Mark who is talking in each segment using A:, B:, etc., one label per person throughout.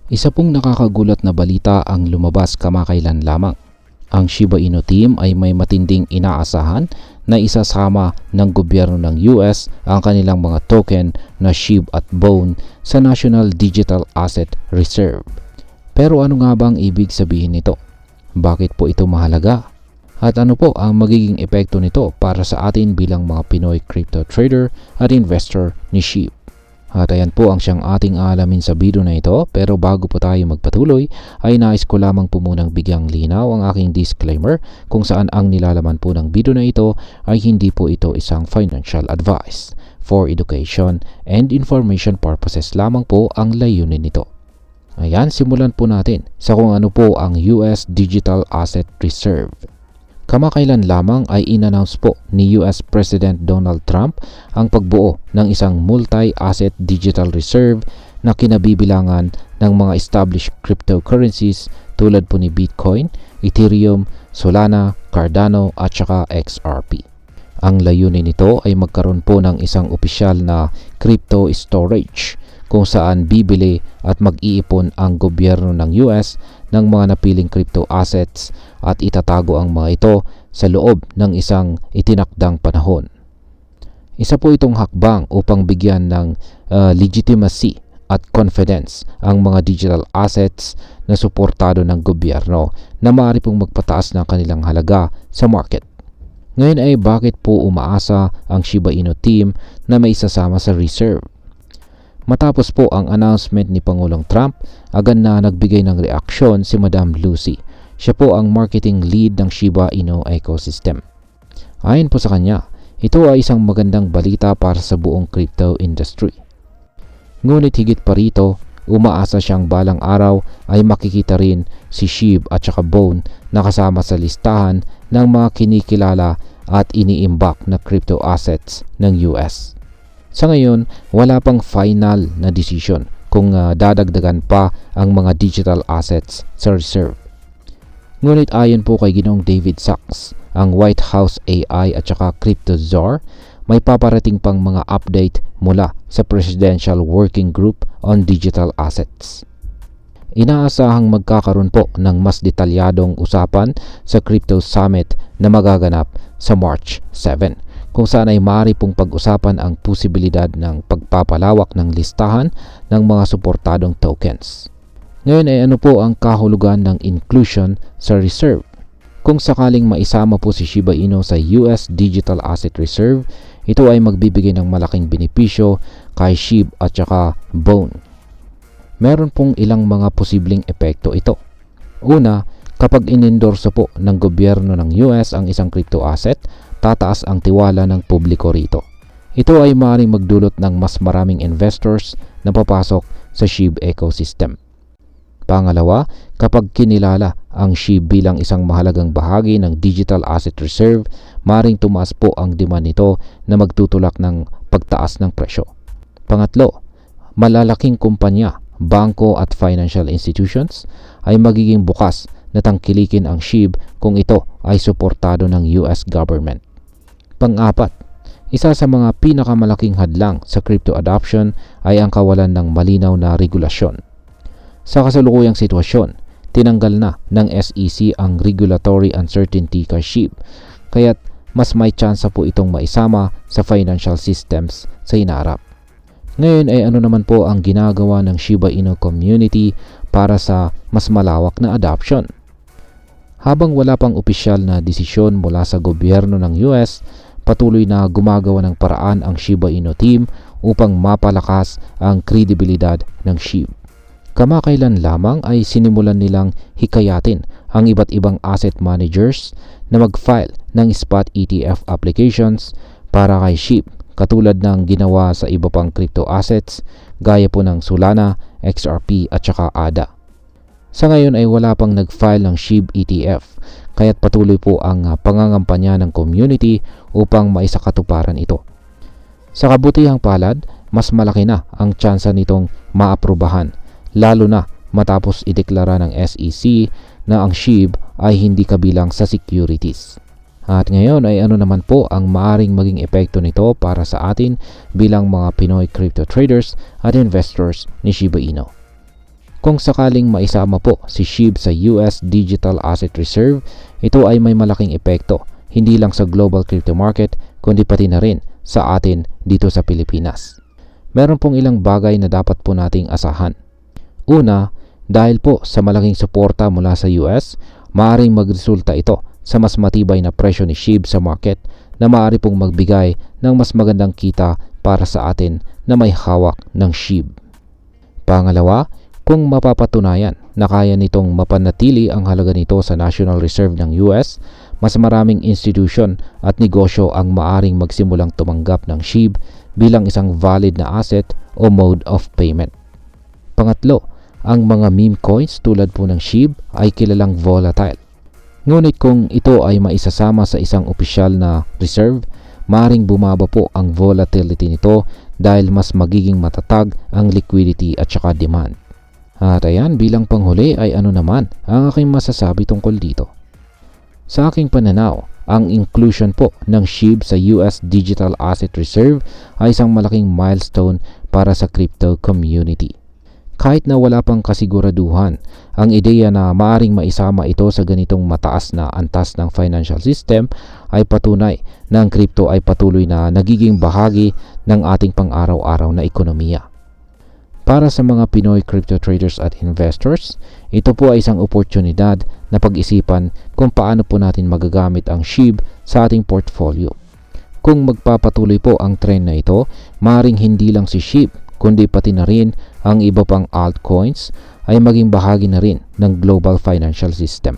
A: Isa pong nakakagulat na balita ang lumabas kamakailan lamang. Ang Shiba Inu team ay may matinding inaasahan na isasama ng gobyerno ng US ang kanilang mga token na SHIB at BONE sa National Digital Asset Reserve. Pero ano nga bang ibig sabihin nito? Bakit po ito mahalaga? At ano po ang magiging epekto nito para sa atin bilang mga Pinoy crypto trader at investor ni SHIB? At ayan po ang siyang ating aalamin sa video na ito, pero bago po tayo magpatuloy ay nais ko lamang po munang bigyang linaw ang aking disclaimer kung saan ang nilalaman po ng video na ito ay hindi po ito isang financial advice. For education and information purposes lamang po ang layunin nito. Ayan, simulan po natin sa kung ano po ang US Digital Asset Reserve. Kamakailan lamang ay in-announce po ni US President Donald Trump ang pagbuo ng isang multi-asset digital reserve na kinabibilangan ng mga established cryptocurrencies tulad po ni Bitcoin, Ethereum, Solana, Cardano at saka XRP. Ang layunin nito ay magkaroon po ng isang opisyal na crypto storage kung saan bibili at mag-iipon ang gobyerno ng US ng mga napiling crypto assets at itatago ang mga ito sa loob ng isang itinakdang panahon. Isa po itong hakbang upang bigyan ng legitimacy at confidence ang mga digital assets na suportado ng gobyerno na maaari pong magpataas ng kanilang halaga sa market. Ngayon ay bakit po umaasa ang Shiba Inu team na may isasama sa reserve? Matapos po ang announcement ni Pangulong Trump, agad na nagbigay ng reaksyon si Madam Lucy. Siya po ang marketing lead ng Shiba Inu ecosystem. Ayon po sa kanya, ito ay isang magandang balita para sa buong crypto industry. Ngunit higit pa rito, umaasa siyang balang araw ay makikita rin si SHIB at saka BONE na kasama sa listahan ng mga kinikilala at iniimbak na crypto assets ng US. Sa ngayon, wala pang final na decision kung dadagdagan pa ang mga digital assets sa reserve. Ngunit ayon po kay Ginoong David Sachs, ang White House AI at saka Crypto Czar, may paparating pang mga update mula sa Presidential Working Group on Digital Assets. Inaasahang magkakaroon po ng mas detalyadong usapan sa Crypto Summit na magaganap sa March 7. Kung saan ay maaari pong pag-usapan ang posibilidad ng pagpapalawak ng listahan ng mga suportadong tokens. Ngayon ay ano po ang kahulugan ng inclusion sa reserve? Kung sakaling maisama po si Shiba Inu sa US Digital Asset Reserve, ito ay magbibigay ng malaking benepisyo kay SHIB at saka BONE. Meron pong ilang mga posibleng epekto ito. Una, kapag inendorso po ng gobyerno ng US ang isang crypto asset, tataas ang tiwala ng publiko rito. Ito ay maaaring magdulot ng mas maraming investors na papasok sa SHIB ecosystem. Pangalawa, kapag kinilala ang SHIB bilang isang mahalagang bahagi ng digital asset reserve, maaaring tumaas po ang demand nito na magtutulak ng pagtaas ng presyo. Pangatlo, malalaking kumpanya, bangko at financial institutions ay magiging bukas na tangkilikin ang SHIB kung ito ay suportado ng US government. Pang-apat, isa sa mga pinakamalaking hadlang sa crypto adoption ay ang kawalan ng malinaw na regulasyon. Sa kasalukuyang sitwasyon, tinanggal na ng SEC ang regulatory uncertainty kay SHIB, kaya't mas may tsansa po itong maisama sa financial systems sa hinaharap. Ngayon ay ano naman po ang ginagawa ng Shiba Inu community para sa mas malawak na adoption? Habang wala pang opisyal na desisyon mula sa gobyerno ng US, patuloy na gumagawa ng paraan ang Shiba Inu team upang mapalakas ang kredibilidad ng SHIB. Kamakailan lamang ay sinimulan nilang hikayatin ang iba't ibang asset managers na mag-file ng spot ETF applications para kay SHIB, katulad ng ginawa sa iba pang crypto assets gaya po ng Solana, XRP at saka ADA. Sa ngayon ay wala pang nag-file ng SHIB ETF, kaya't patuloy po ang pangangampanya ng community upang maisakatuparan ito. Sa kabutihang palad, mas malaki na ang tsansa nitong maaprubahan, lalo na matapos ideklara ng SEC na ang SHIB ay hindi kabilang sa securities. At ngayon ay ano naman po ang maaring maging epekto nito para sa atin bilang mga Pinoy crypto traders at investors ni Shiba Inu. Kung sakaling maisama po si SHIB sa US Digital Asset Reserve, ito ay may malaking epekto hindi lang sa global crypto market kundi pati na rin sa atin dito sa Pilipinas. Meron pong ilang bagay na dapat po nating asahan. Una, dahil po sa malaking suporta mula sa US, maaaring magresulta ito sa mas matibay na presyo ni SHIB sa market na maaari pong magbigay ng mas magandang kita para sa atin na may hawak ng SHIB. Pangalawa, kung mapapatunayan na kaya nitong mapanatili ang halaga nito sa National Reserve ng US, mas maraming institution at negosyo ang maaring magsimulang tumanggap ng SHIB bilang isang valid na asset o mode of payment. Pangatlo, ang mga meme coins tulad po ng SHIB ay kilalang volatile. Ngunit kung ito ay maisasama sa isang opisyal na reserve, maaring bumaba po ang volatility nito dahil mas magiging matatag ang liquidity at saka demand. At ayan, bilang panghuli ay ano naman ang aking masasabi tungkol dito. Sa aking pananaw, ang inclusion po ng SHIB sa US Digital Asset Reserve ay isang malaking milestone para sa crypto community. Kahit na wala pang kasiguraduhan, ang ideya na maaring maisama ito sa ganitong mataas na antas ng financial system ay patunay na ang crypto ay patuloy na nagiging bahagi ng ating pang-araw-araw na ekonomiya. Para sa mga Pinoy crypto traders at investors, ito po ay isang oportunidad na pag-isipan kung paano po natin magagamit ang SHIB sa ating portfolio. Kung magpapatuloy po ang trend na ito, maaaring hindi lang si SHIB kundi pati na rin ang iba pang altcoins ay maging bahagi na rin ng global financial system.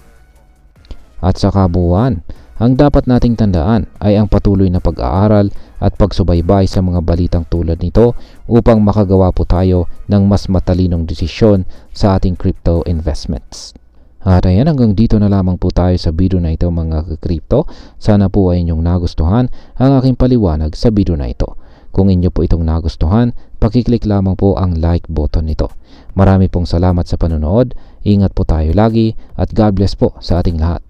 A: At sa kabuuan, ang dapat nating tandaan ay ang patuloy na pag-aaral at pagsubaybay sa mga balitang tulad nito upang makagawa po tayo ng mas matalinong desisyon sa ating crypto investments. At ayan, hanggang dito na lamang po tayo sa video na ito mga ka-crypto. Sana po ay inyong nagustuhan ang aking paliwanag sa video na ito. Kung inyo po itong nagustuhan, pakiclick lamang po ang like button nito. Marami pong salamat sa panonood, ingat po tayo lagi at God bless po sa ating lahat.